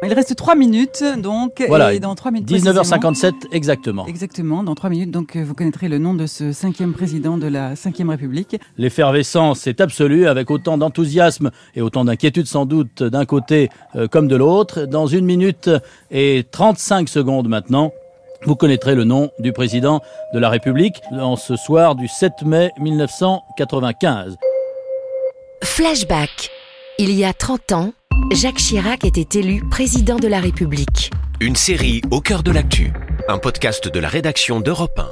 Il reste 3 minutes, donc, Voilà, et dans 3 minutes 19h57 exactement. Exactement, dans 3 minutes, donc vous connaîtrez le nom de ce 5e président de la 5e République. L'effervescence est absolue, avec autant d'enthousiasme et autant d'inquiétude sans doute d'un côté comme de l'autre. Dans 1 minute et 35 secondes maintenant, vous connaîtrez le nom du président de la République en ce soir du 7 mai 1995. Flashback. Il y a 30 ans, Jacques Chirac était élu président de la République. Une série au cœur de l'actu. Un podcast de la rédaction d'Europe 1.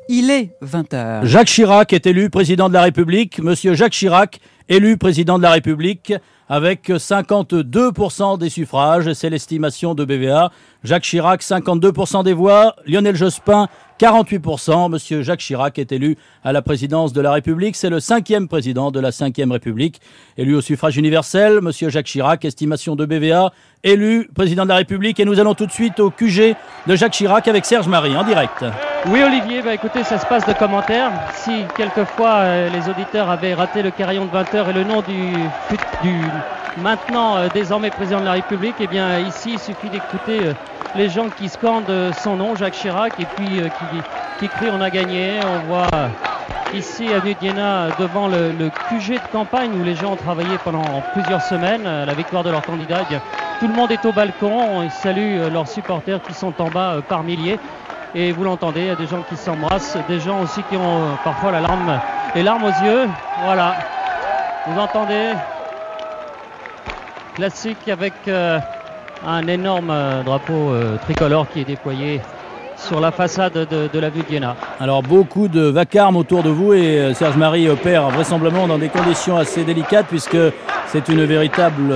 Il est 20h. Jacques Chirac est élu président de la République. Monsieur Jacques Chirac, élu président de la République avec 52% des suffrages. C'est l'estimation de BVA. Jacques Chirac, 52% des voix. Lionel Jospin, 48%. Monsieur Jacques Chirac est élu à la présidence de la République. C'est le 5e président de la 5e République. Élu au suffrage universel. Monsieur Jacques Chirac, estimation de BVA, élu président de la République. Et nous allons tout de suite au QG de Jacques Chirac avec Serge Marie en direct. Oui Olivier, écoutez, ça se passe de commentaires. Si quelquefois les auditeurs avaient raté le carillon de 20h et le nom du maintenant désormais président de la République, eh bien ici il suffit d'écouter les gens qui scandent son nom, Jacques Chirac, et puis qui crient on a gagné. On voit ici avenue d'Iéna devant le QG de campagne où les gens ont travaillé pendant plusieurs semaines à la victoire de leur candidat. Eh bien, tout le monde est au balcon, ils saluent leurs supporters qui sont en bas par milliers. Et vous l'entendez, il y a des gens qui s'embrassent, des gens aussi qui ont parfois les larmes aux yeux. Voilà, vous entendez, classique avec un énorme drapeau tricolore qui est déployé sur la façade de l'avenue d'Iéna. Alors beaucoup de vacarme autour de vous et Serge Marie opère vraisemblablement dans des conditions assez délicates puisque c'est une véritable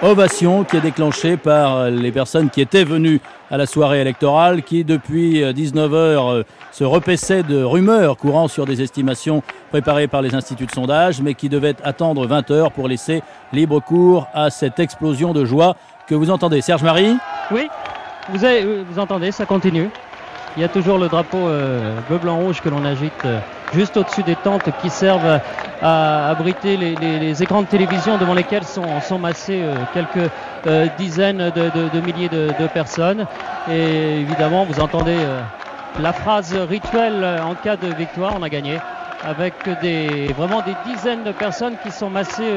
ovation qui est déclenchée par les personnes qui étaient venues à la soirée électorale, qui depuis 19h se repaissaient de rumeurs courant sur des estimations préparées par les instituts de sondage, mais qui devaient attendre 20h pour laisser libre cours à cette explosion de joie que vous entendez. Serge Marie ? Oui, vous entendez, ça continue. Il y a toujours le drapeau bleu, blanc, rouge que l'on agite juste au-dessus des tentes qui servent à abriter les écrans de télévision devant lesquels sont massés quelques dizaines de milliers de personnes. Et évidemment, vous entendez la phrase rituelle en cas de victoire, on a gagné, avec vraiment des dizaines de personnes qui sont massées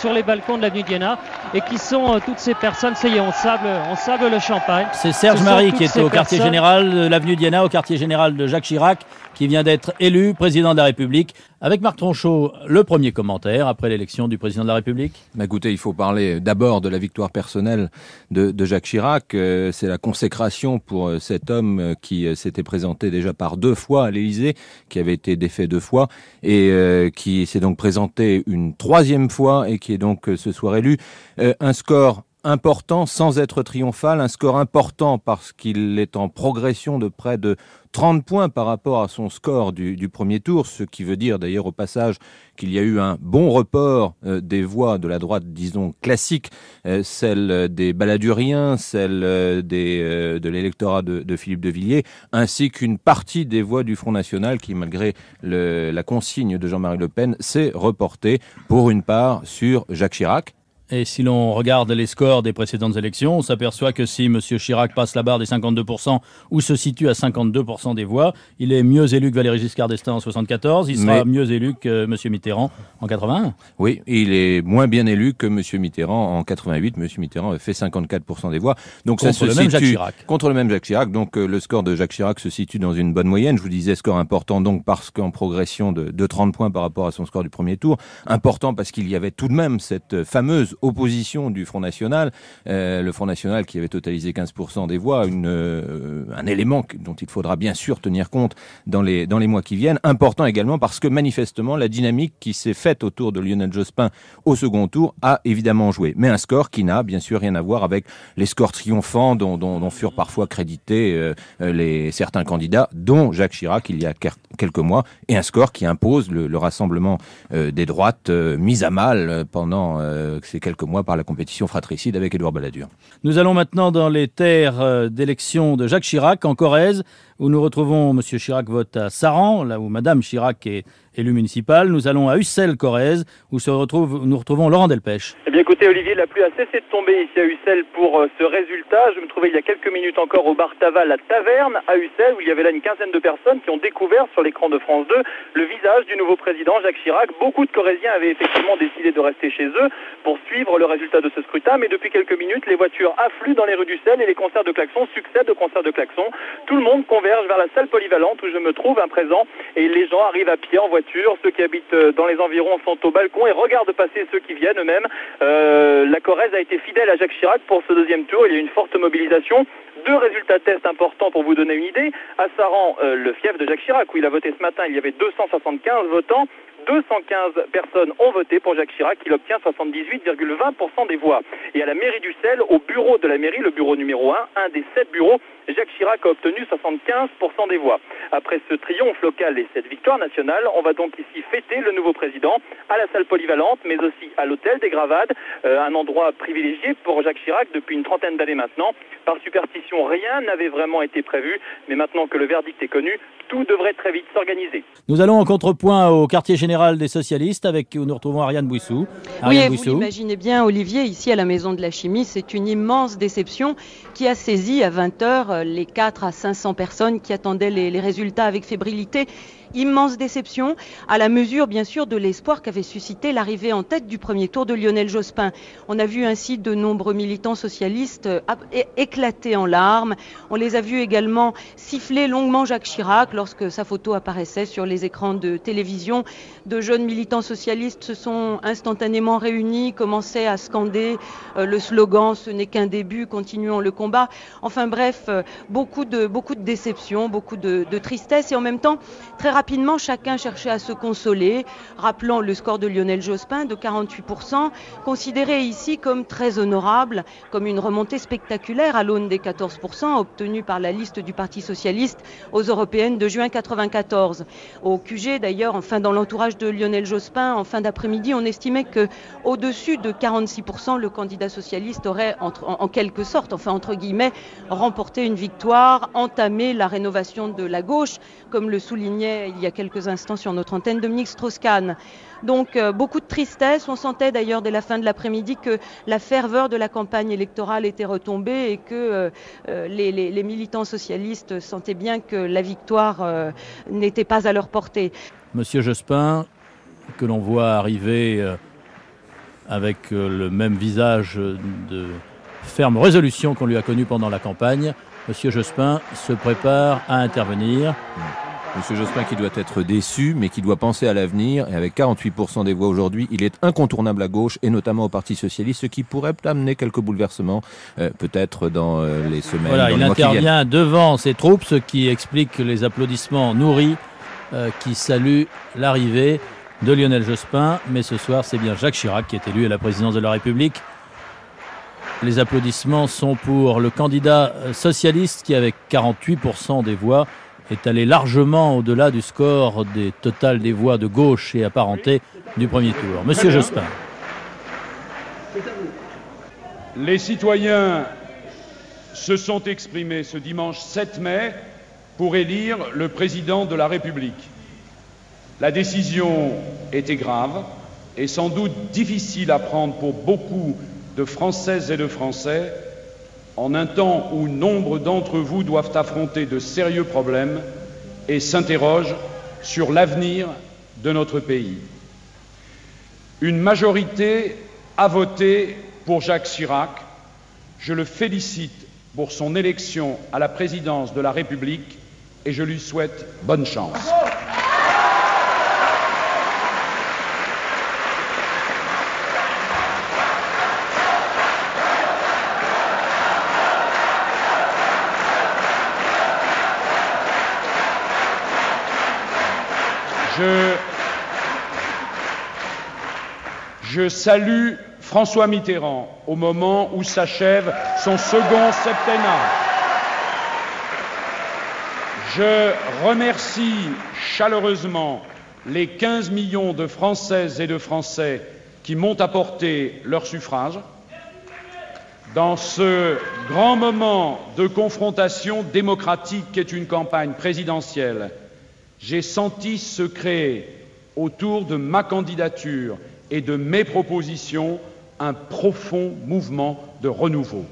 sur les balcons de l'avenue d'Iéna et qui sont toutes ces personnes, ça y est, on sable le champagne. C'est Serge Marie qui est au quartier général de l'avenue d'Iéna, au quartier général de Jacques Chirac, qui vient d'être élu président de la République. Avec Marc Tronchot, le premier commentaire après l'élection du président de la République. Écoutez, il faut parler d'abord de la victoire personnelle de Jacques Chirac. C'est la consécration pour cet homme qui s'était présenté déjà par 2 fois à l'Élysée, qui avait été défait 2 fois et qui s'est donc présenté une 3e fois et qui est donc ce soir élu. Un score important sans être triomphal, un score important parce qu'il est en progression de près de 30 points par rapport à son score du premier tour, ce qui veut dire d'ailleurs au passage qu'il y a eu un bon report des voix de la droite, disons, classique, celle des baladuriens, celle de l'électorat de Philippe de Villiers, ainsi qu'une partie des voix du Front National qui, malgré la consigne de Jean-Marie Le Pen, s'est reportée pour une part sur Jacques Chirac. Et si l'on regarde les scores des précédentes élections, on s'aperçoit que si M. Chirac passe la barre des 52% ou se situe à 52% des voix, il est mieux élu que Valéry Giscard d'Estaing en 74, il sera mieux élu que M. Mitterrand en 81. Oui, il est moins bien élu que M. Mitterrand en 88. M. Mitterrand fait 54% des voix. Donc contre ça se le situe même Jacques Chirac. Contre le même Jacques Chirac. Donc le score de Jacques Chirac se situe dans une bonne moyenne. Je vous disais score important donc parce qu'en progression de 30 points par rapport à son score du premier tour. Important parce qu'il y avait tout de même cette fameuse opposition du Front National, le Front National qui avait totalisé 15% des voix, un élément dont il faudra bien sûr tenir compte dans les mois qui viennent. Important également parce que manifestement la dynamique qui s'est faite autour de Lionel Jospin au second tour a évidemment joué. Mais un score qui n'a bien sûr rien à voir avec les scores triomphants dont furent parfois crédités certains candidats, dont Jacques Chirac il y a quelques mois, et un score qui impose le rassemblement des droites mis à mal pendant ces quelques mois par la compétition fratricide avec Édouard Balladur. Nous allons maintenant dans les terres d'élection de Jacques Chirac, en Corrèze, où nous retrouvons M. Chirac vote à Saran, là où Mme Chirac est élu municipal. Nous allons à Ussel-Corrèze où nous retrouvons Laurent Delpech. Eh bien écoutez Olivier, la pluie a cessé de tomber ici à Ussel pour ce résultat. Je me trouvais il y a quelques minutes encore au bar Taval, la taverne à Ussel, où il y avait là une quinzaine de personnes qui ont découvert sur l'écran de France 2 le visage du nouveau président Jacques Chirac. Beaucoup de Corréziens avaient effectivement décidé de rester chez eux pour suivre le résultat de ce scrutin, mais depuis quelques minutes, les voitures affluent dans les rues d'Ussel et les concerts de klaxons succèdent aux concerts de klaxons. Tout le monde converge vers la salle polyvalente où je me trouve à présent et les gens arrivent à pied, en voiture. Ceux qui habitent dans les environs sont au balcon et regardent passer ceux qui viennent eux-mêmes. La Corrèze a été fidèle à Jacques Chirac pour ce deuxième tour. Il y a eu une forte mobilisation. 2 résultats tests importants pour vous donner une idée. À Saran, le fief de Jacques Chirac, où il a voté ce matin, il y avait 275 votants. 215 personnes ont voté pour Jacques Chirac, il obtient 78,20% des voix. Et à la mairie d'Ussel, au bureau de la mairie, le bureau numéro 1 des 7 bureaux, Jacques Chirac a obtenu 75% des voix. Après ce triomphe local et cette victoire nationale, on va donc ici fêter le nouveau président à la salle polyvalente, mais aussi à l'hôtel des Gravades, un endroit privilégié pour Jacques Chirac depuis une trentaine d'années maintenant. Par superstition, rien n'avait vraiment été prévu, mais maintenant que le verdict est connu, tout devrait très vite s'organiser. Nous allons en contrepoint au quartier général des socialistes où nous retrouvons Ariane Bouissou. Oui, vous l'imaginez bien, Olivier, ici à la Maison de la Chimie, c'est une immense déception qui a saisi à 20h les 400 à 500 personnes qui attendaient les résultats avec fébrilité. Immense déception, à la mesure bien sûr de l'espoir qu'avait suscité l'arrivée en tête du premier tour de Lionel Jospin. On a vu ainsi de nombreux militants socialistes éclater en larmes. On les a vus également siffler longuement Jacques Chirac lorsque sa photo apparaissait sur les écrans de télévision. De jeunes militants socialistes se sont instantanément réunis, commençaient à scander le slogan « Ce n'est qu'un début, continuons le combat ». Enfin bref, beaucoup de déception, beaucoup de tristesse et en même temps, très rapidement, chacun cherchait à se consoler, rappelant le score de Lionel Jospin de 48%, considéré ici comme très honorable, comme une remontée spectaculaire à l'aune des 14% obtenus par la liste du Parti socialiste aux européennes de juin 1994. Au QG d'ailleurs, enfin dans l'entourage de Lionel Jospin, en fin d'après-midi, on estimait que au-dessus de 46%, le candidat socialiste aurait en quelque sorte, enfin entre guillemets, remporté une victoire, entamé la rénovation de la gauche, comme le soulignait il y a quelques instants sur notre antenne Dominique Strauss-Kahn. Donc beaucoup de tristesse. On sentait d'ailleurs dès la fin de l'après-midi que la ferveur de la campagne électorale était retombée et que les militants socialistes sentaient bien que la victoire n'était pas à leur portée. Monsieur Jospin, que l'on voit arriver avec le même visage de ferme résolution qu'on lui a connu pendant la campagne, Monsieur Jospin se prépare à intervenir. Monsieur Jospin qui doit être déçu, mais qui doit penser à l'avenir. Et avec 48% des voix aujourd'hui, il est incontournable à gauche, et notamment au Parti socialiste, ce qui pourrait amener quelques bouleversements, peut-être dans les semaines, voilà, dans les mois qui viennent. Il intervient devant ses troupes, ce qui explique les applaudissements nourris qui saluent l'arrivée de Lionel Jospin. Mais ce soir, c'est bien Jacques Chirac qui est élu à la présidence de la République. Les applaudissements sont pour le candidat socialiste qui, avec 48% des voix, est allé largement au-delà du score des totales des voix de gauche et apparentées du premier tour. Monsieur Jospin. Les citoyens se sont exprimés ce dimanche 7 mai pour élire le président de la République. La décision était grave et sans doute difficile à prendre pour beaucoup de Françaises et de Français, en un temps où nombre d'entre vous doivent affronter de sérieux problèmes et s'interrogent sur l'avenir de notre pays. Une majorité a voté pour Jacques Chirac. Je le félicite pour son élection à la présidence de la République et je lui souhaite bonne chance. Je salue François Mitterrand au moment où s'achève son second septennat. Je remercie chaleureusement les 15 millions de Françaises et de Français qui m'ont apporté leur suffrage. Dans ce grand moment de confrontation démocratique qu'est une campagne présidentielle, j'ai senti se créer autour de ma candidature et de mes propositions, un profond mouvement de renouveau.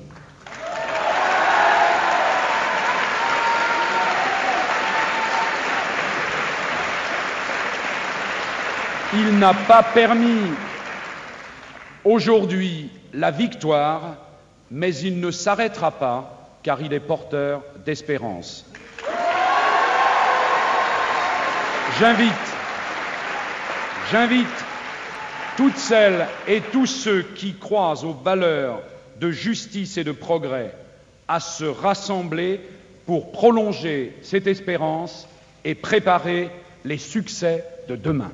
Il n'a pas permis aujourd'hui la victoire, mais il ne s'arrêtera pas, car il est porteur d'espérance. J'invite toutes celles et tous ceux qui croient aux valeurs de justice et de progrès à se rassembler pour prolonger cette espérance et préparer les succès de demain.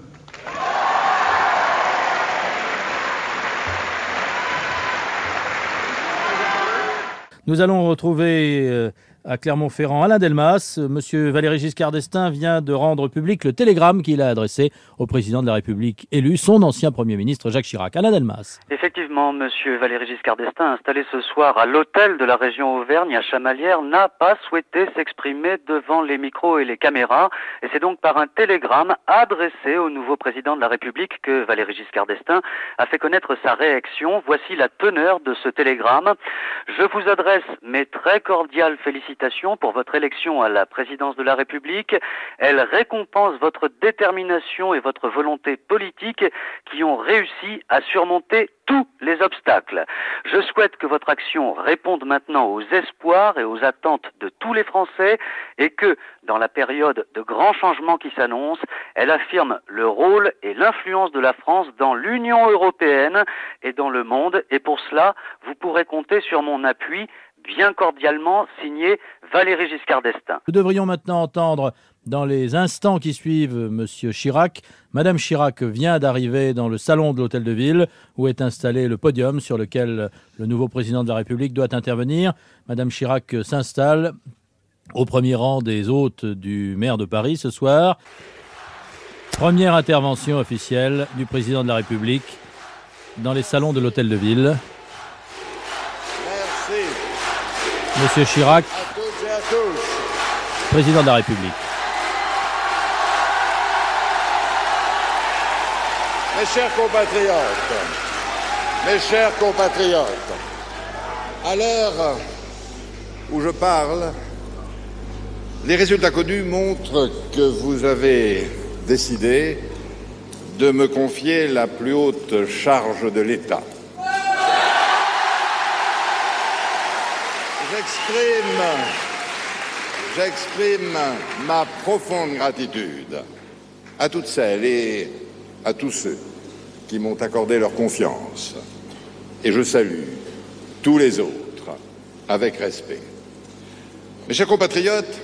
Nous allons retrouver à Clermont-Ferrand Alain Delmas. Monsieur Valéry Giscard d'Estaing vient de rendre public le télégramme qu'il a adressé au président de la République élu, son ancien Premier ministre Jacques Chirac. Alain Delmas. Effectivement, monsieur Valéry Giscard d'Estaing, installé ce soir à l'hôtel de la région Auvergne à Chamalières, n'a pas souhaité s'exprimer devant les micros et les caméras. Et c'est donc par un télégramme adressé au nouveau président de la République que Valéry Giscard d'Estaing a fait connaître sa réaction. Voici la teneur de ce télégramme. Je vous adresse mes très cordiales félicitations pour votre élection à la présidence de la République. Elle récompense votre détermination et votre volonté politique qui ont réussi à surmonter tous les obstacles. Je souhaite que votre action réponde maintenant aux espoirs et aux attentes de tous les Français et que, dans la période de grands changements qui s'annoncent, elle affirme le rôle et l'influence de la France dans l'Union européenne et dans le monde. Et pour cela, vous pourrez compter sur mon appui. Bien cordialement, signé Valéry Giscard d'Estaing. Nous devrions maintenant entendre, dans les instants qui suivent, Monsieur Chirac. Madame Chirac vient d'arriver dans le salon de l'Hôtel de Ville, où est installé le podium sur lequel le nouveau président de la République doit intervenir. Madame Chirac s'installe au premier rang des hôtes du maire de Paris ce soir. Première intervention officielle du président de la République dans les salons de l'Hôtel de Ville. Monsieur Chirac, à toutes et à tous. Président de la République. Mes chers compatriotes, à l'heure où je parle, les résultats connus montrent que vous avez décidé de me confier la plus haute charge de l'État. J'exprime ma profonde gratitude à toutes celles et à tous ceux qui m'ont accordé leur confiance. Et je salue tous les autres avec respect. Mes chers compatriotes,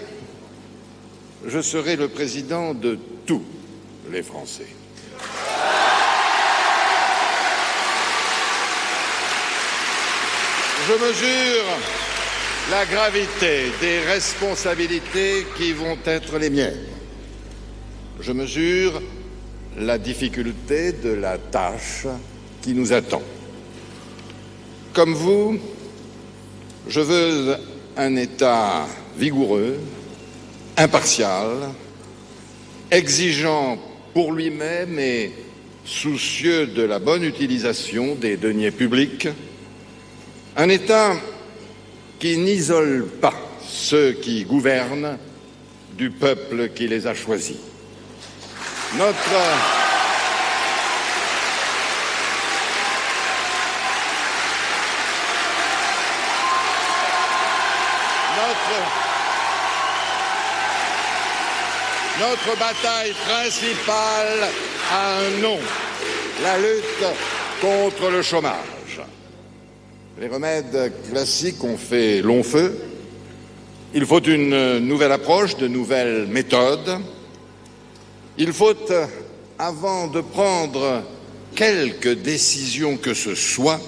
je serai le président de tous les Français. Je mesure la gravité des responsabilités qui vont être les miennes. Je mesure la difficulté de la tâche qui nous attend. Comme vous, je veux un État vigoureux, impartial, exigeant pour lui-même et soucieux de la bonne utilisation des deniers publics, un État qui n'isole pas ceux qui gouvernent du peuple qui les a choisis. Notre bataille principale a un nom, la lutte contre le chômage. Les remèdes classiques ont fait long feu. Il faut une nouvelle approche, de nouvelles méthodes. Il faut, avant de prendre quelque décision que ce soit,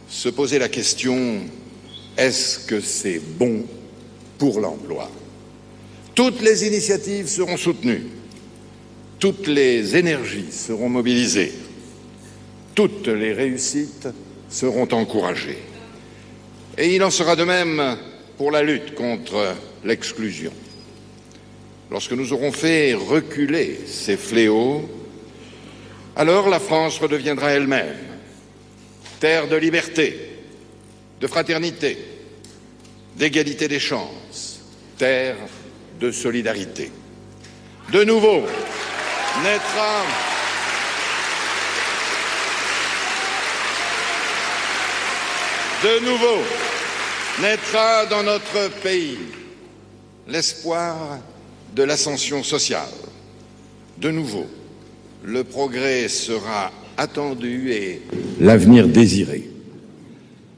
se poser la question, est-ce que c'est bon pour l'emploi ? Toutes les initiatives seront soutenues, toutes les énergies seront mobilisées, toutes les réussites seront encouragées. Et il en sera de même pour la lutte contre l'exclusion. lorsque nous aurons fait reculer ces fléaux, alors la France redeviendra elle-même terre de liberté, de fraternité, d'égalité des chances, terre de solidarité. De nouveau naîtra dans notre pays l'espoir de l'ascension sociale. De nouveau, le progrès sera attendu et l'avenir désiré.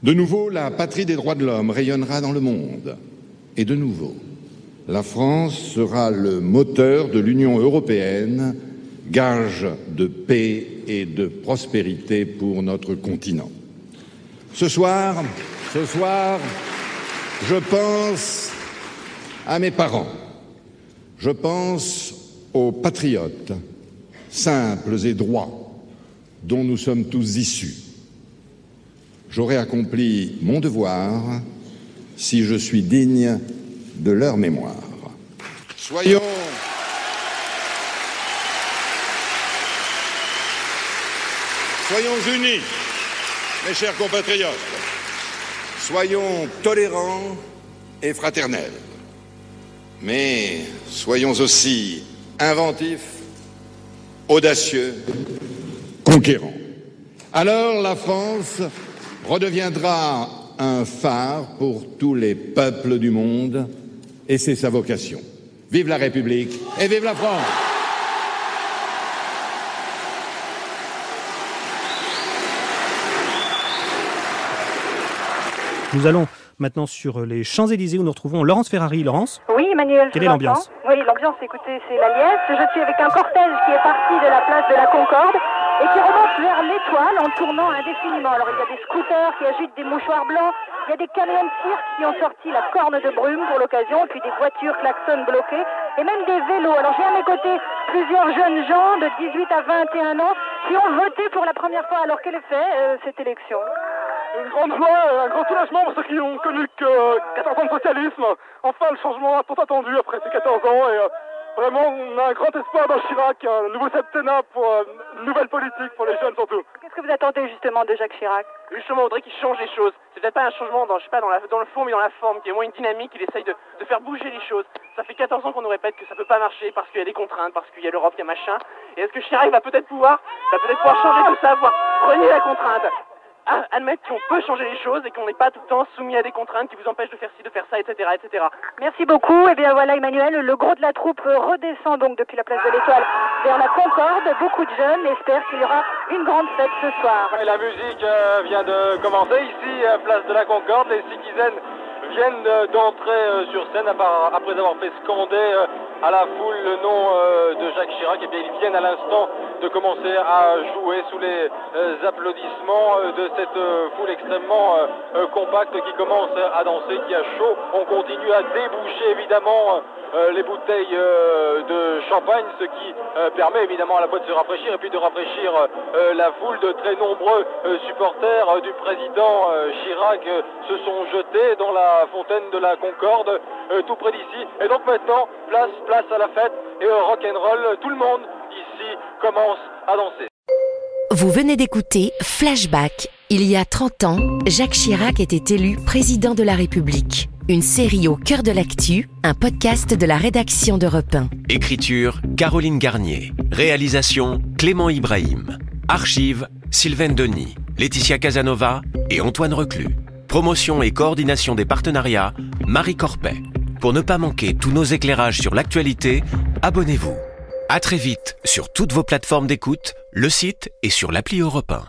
De nouveau, la patrie des droits de l'homme rayonnera dans le monde. Et de nouveau, la France sera le moteur de l'Union européenne, gage de paix et de prospérité pour notre continent. Ce soir, je pense à mes parents. Je pense aux patriotes, simples et droits, dont nous sommes tous issus. J'aurai accompli mon devoir si je suis digne de leur mémoire. Soyons unis, mes chers compatriotes. Soyons tolérants et fraternels. Mais soyons aussi inventifs, audacieux, conquérants. Alors la France redeviendra un phare pour tous les peuples du monde, et c'est sa vocation. Vive la République et vive la France! Nous allons maintenant sur les Champs-Élysées où nous retrouvons Laurence Ferrari. Laurence ? Oui, Emmanuel. Quelle est l'ambiance ? Oui, l'ambiance, écoutez, c'est la liesse. Je suis avec un cortège qui est parti de la place de la Concorde et qui remonte vers l'Étoile en tournant indéfiniment. Alors, il y a des scooters qui agitent des mouchoirs blancs, il y a des camions de cirque qui ont sorti la corne de brume pour l'occasion, puis des voitures klaxons bloquées et même des vélos. Alors, j'ai à mes côtés plusieurs jeunes gens de 18 à 21 ans qui ont voté pour la première fois. Alors, quel effet cette élection ? Une grande joie, un grand soulagement pour ceux qui n'ont connu que 14 ans de socialisme. Enfin, le changement tant attendu après ces 14 ans. Et vraiment, on a un grand espoir dans Chirac, un nouveau septennat pour une nouvelle politique pour les jeunes surtout. Qu'est-ce que vous attendez justement de Jacques Chirac ? Justement, on voudrait qu'il change les choses. C'est peut-être pas un changement dans le fond, mais dans la forme, qu'il y ait moins une dynamique, qu'il essaye de faire bouger les choses. Ça fait 14 ans qu'on nous répète que ça peut pas marcher parce qu'il y a des contraintes, parce qu'il y a l'Europe, il y a machin. Et est-ce que Chirac va peut-être pouvoir changer tout ça, voir renier la contrainte, admettre qu'on peut changer les choses et qu'on n'est pas tout le temps soumis à des contraintes qui vous empêchent de faire ci, de faire ça, etc., etc. Merci beaucoup. Et bien voilà, Emmanuel, le gros de la troupe redescend donc depuis la place de l'Étoile vers la Concorde. Beaucoup de jeunes espèrent qu'il y aura une grande fête ce soir. Et la musique vient de commencer ici, place de la Concorde. Les citizens viennent d'entrer sur scène après avoir fait scander à la foule le nom de Jacques Chirac. Et bien ils viennent à l'instant de commencer à jouer sous les applaudissements de cette foule extrêmement compacte qui commence à danser, qui a chaud. On continue à déboucher évidemment les bouteilles de champagne, ce qui permet évidemment à la fois de se rafraîchir et puis de rafraîchir la foule. De très nombreux supporters du président Chirac se sont jetés dans la fontaine de la Concorde tout près d'ici. Et donc maintenant, place à la fête et rock'n'roll, tout le monde ici commence à danser. Vous venez d'écouter Flashback. Il y a 30 ans, Jacques Chirac était élu président de la République. Une série au cœur de l'actu, un podcast de la rédaction d'Europe 1. Écriture, Caroline Garnier. Réalisation, Clément Ibrahim. Archives, Sylvaine Denis, Laetitia Casanova et Antoine Reclus. Promotion et coordination des partenariats, Marie Corpet. Pour ne pas manquer tous nos éclairages sur l'actualité, abonnez-vous. À très vite sur toutes vos plateformes d'écoute, le site et sur l'appli Europe 1.